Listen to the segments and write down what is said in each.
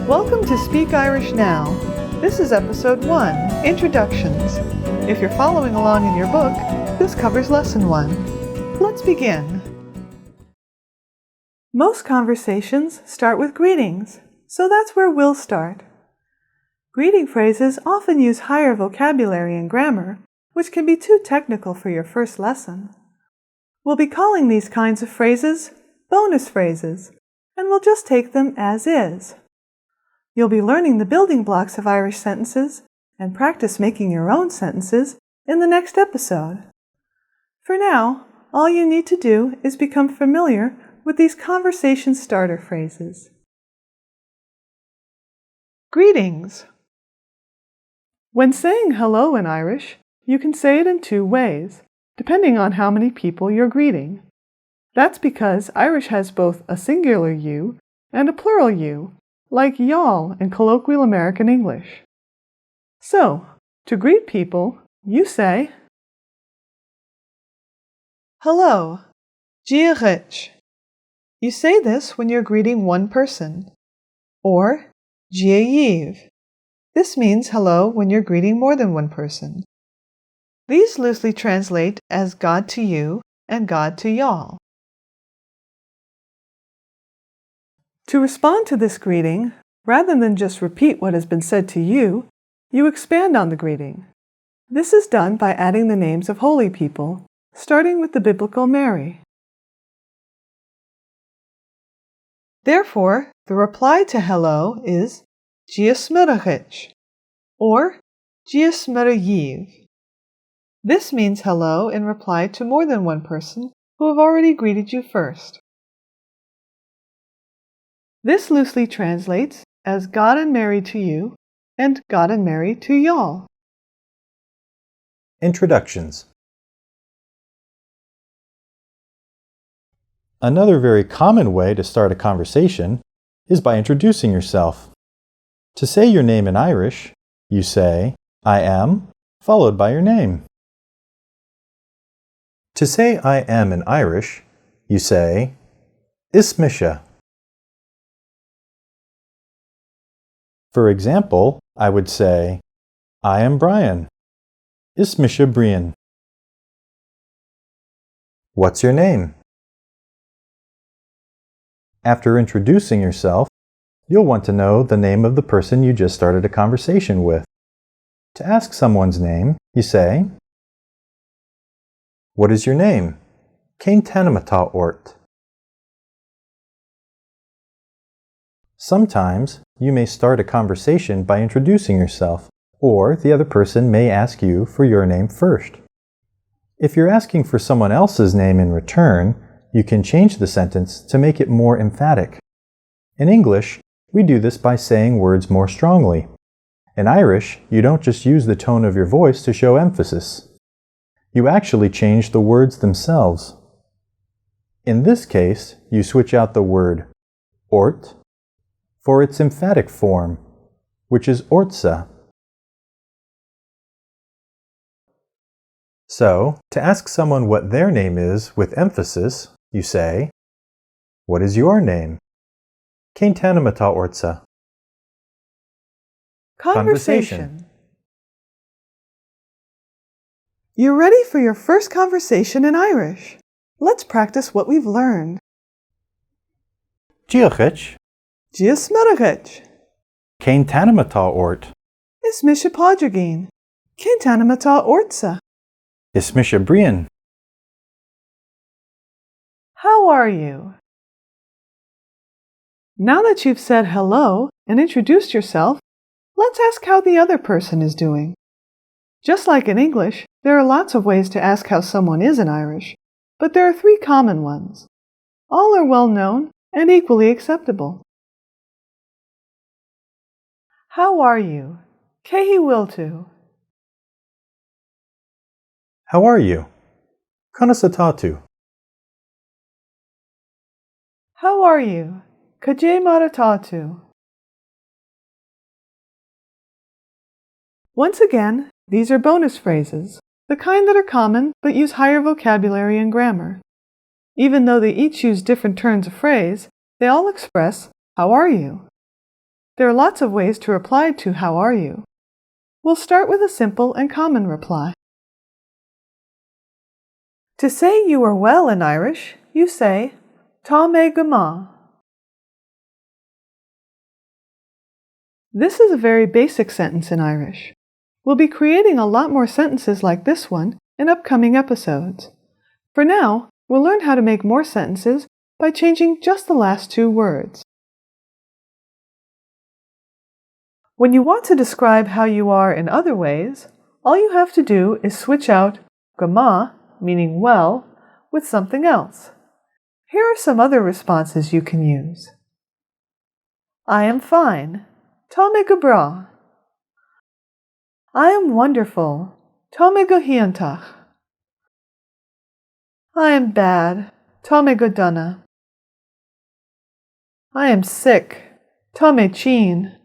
Welcome to Speak Irish Now. This is Episode 1, Introductions. If you're following along in your book, this covers Lesson 1. Let's begin. Most conversations start with greetings, so that's where we'll start. Greeting phrases often use higher vocabulary and grammar, which can be too technical for your first lesson. We'll be calling these kinds of phrases bonus phrases, and we'll just take them as is. You'll be learning the building blocks of Irish sentences and practice making your own sentences in the next episode. For now, all you need to do is become familiar with these conversation starter phrases. Greetings. When saying hello in Irish, you can say it in two ways, depending on how many people you're greeting. That's because Irish has both a singular you and a plural you, like y'all in colloquial American English. So, to greet people, you say, hello, dia rich. You say this when you're greeting one person. Or, dia yiv. This means hello when you're greeting more than one person. These loosely translate as God to you and God to y'all. To respond to this greeting, rather than just repeat what has been said to you, you expand on the greeting. This is done by adding the names of holy people, starting with the biblical Mary. Therefore, the reply to hello is dia smirachich, or dia smirayiv. This means hello in reply to more than one person who have already greeted you first. This loosely translates as God and Mary to you and God and Mary to y'all. Introductions. Another very common way to start a conversation is by introducing yourself. To say your name in Irish, you say, I am, followed by your name. To say I am in Irish, you say, Is misha. For example, I would say, I am Brian. Is misha Brian. What's your name? After introducing yourself, you'll want to know the name of the person you just started a conversation with. To ask someone's name, you say, What is your name? Cén tanamata ort. Sometimes you may start a conversation by introducing yourself, or the other person may ask you for your name first. If you're asking for someone else's name in return, you can change the sentence to make it more emphatic. In English, we do this by saying words more strongly. In Irish, you don't just use the tone of your voice to show emphasis. You actually change the words themselves. In this case, you switch out the word ort for its emphatic form, which is ortsa. So, to ask someone what their name is with emphasis, you say, What is your name? Cén tanamata ortsa. Conversation. You're ready for your first conversation in Irish. Let's practice what we've learned. Dia rich. Dia smirachich. Cén tanamata ort. Is misha pádraigín. Cén tanamata ortsa. Is misha Brian. How are you? Now that you've said hello and introduced yourself, let's ask how the other person is doing. Just like in English, there are lots of ways to ask how someone is in Irish, but there are three common ones. All are well known and equally acceptable. How are you? Cé bhfuiltú? How are you? Conas atá tú? How are you? Cé mar atá tú? Once again, these are bonus phrases, the kind that are common but use higher vocabulary and grammar. Even though they each use different turns of phrase, they all express, how are you? There are lots of ways to reply to how are you. We'll start with a simple and common reply. To say you are well in Irish, you say Tá mé go maith. This is a very basic sentence in Irish. We'll be creating a lot more sentences like this one in upcoming episodes. For now, we'll learn how to make more sentences by changing just the last two words. When you want to describe how you are in other ways, all you have to do is switch out go maith, meaning well, with something else. Here are some other responses you can use. I am fine. Tá mé go bra. I am wonderful. Tá mé go hiantach. I am bad. Tá mé go dona. I am sick. Tá mé chin.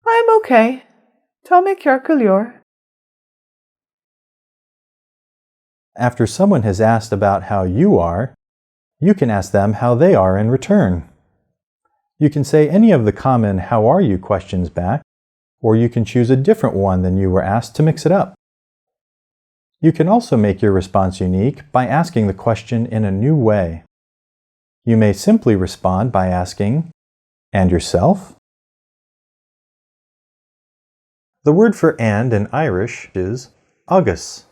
I am okay. Tá mé ceart go leor. After someone has asked about how you are, you can ask them how they are in return. You can say any of the common how are you questions back, or you can choose a different one than you were asked to mix it up. You can also make your response unique by asking the question in a new way. You may simply respond by asking, and yourself? The word for and in Irish is agus,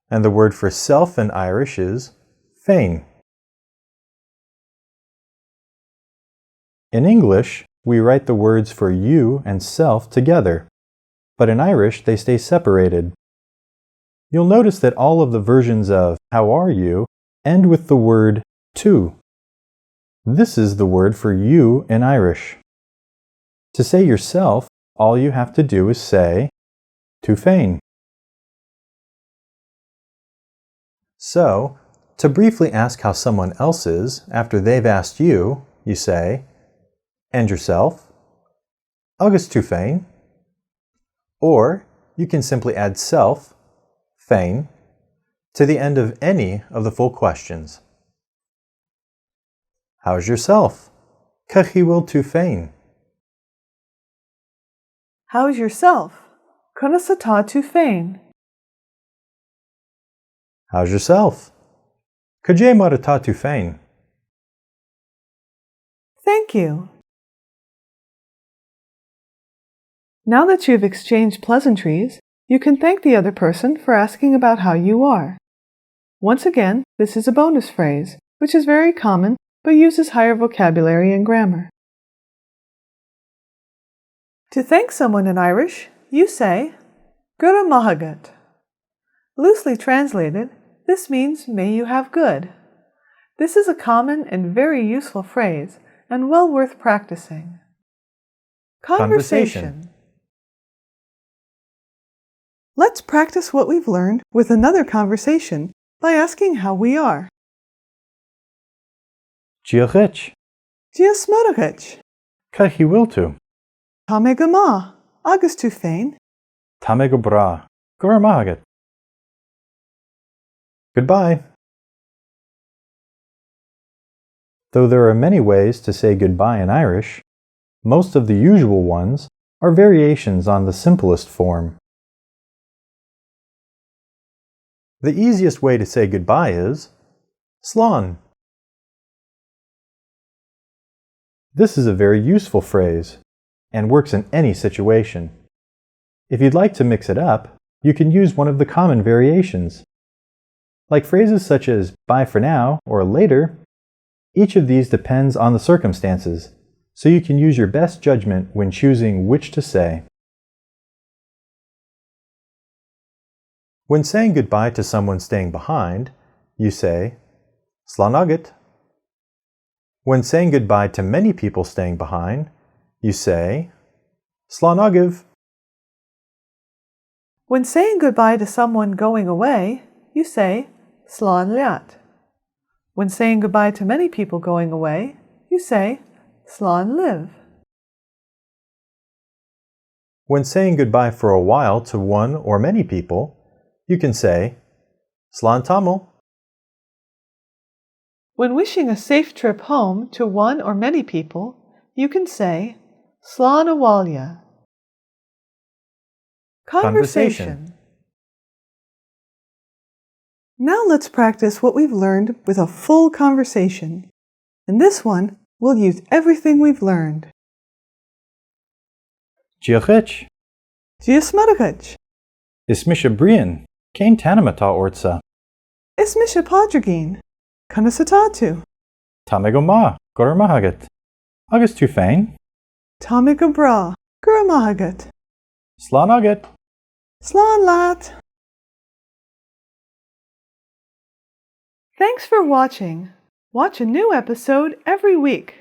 and the word for self in Irish is féin. In English, we write the words for you and self together, but in Irish they stay separated. You'll notice that all of the versions of how are you end with the word to. This is the word for you in Irish. To say yourself, all you have to do is say tú féin. So, to briefly ask how someone else is after they've asked you, you say, and yourself, agus tú féin. Or you can simply add self, féin, to the end of any of the full questions. How's yourself? Caithfí bhfuil tú féin. How's yourself? Conas atá tú féin. How's yourself? Caidé mar atá tú féin. Thank you. Now that you've exchanged pleasantries, you can thank the other person for asking about how you are. Once again, this is a bonus phrase, which is very common but uses higher vocabulary and grammar. To thank someone in Irish, you say, Gura maithagat. Loosely translated, this means may you have good. This is a common and very useful phrase and well worth practicing. Conversation. Let's practice what we've learned with another conversation by asking how we are. Diolch. Diolch smoragach. Caithfí bhfuil tú. Tá mé go maith, agus tú féin. Tá mé go bra. Gur maithagat. Goodbye. Though there are many ways to say goodbye in Irish, most of the usual ones are variations on the simplest form. The easiest way to say goodbye is slán. This is a very useful phrase and works in any situation. If you'd like to mix it up, you can use one of the common variations. Like phrases such as bye for now or later, each of these depends on the circumstances, so you can use your best judgment when choosing which to say. When saying goodbye to someone staying behind, you say slán agat. When saying goodbye to many people staying behind, you say slán agaibh. When saying goodbye to someone going away, you say slán leat. When saying goodbye to many people going away, you say slán live. When saying goodbye for a while to one or many people, you can say slán tamil. When wishing a safe trip home to one or many people, you can say Slán a bhaile. Conversation. Now let's practice what we've learned with a full conversation. In this one, we'll use everything we've learned. Diolch. Diolch maragach. Is mis brian, céin tanamata ortsa. Is mis padragin. Canas atá tú. Tá me go má, gur maithagat. Agus tú féin? Tá me go brá, gur maithagat. Slán agat. Slán leat. Thanks for watching. Watch a new episode every week.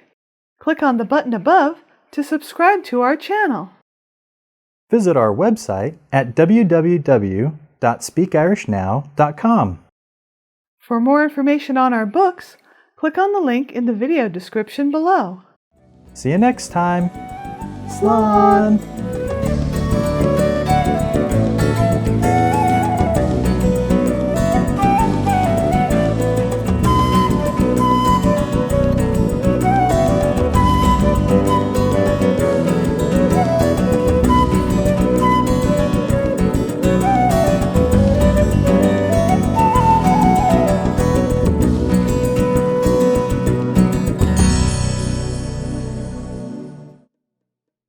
Click on the button above to subscribe to our channel. Visit our website at www.speakirishnow.com. For more information on our books, click on the link in the video description below. See you next time. Slán!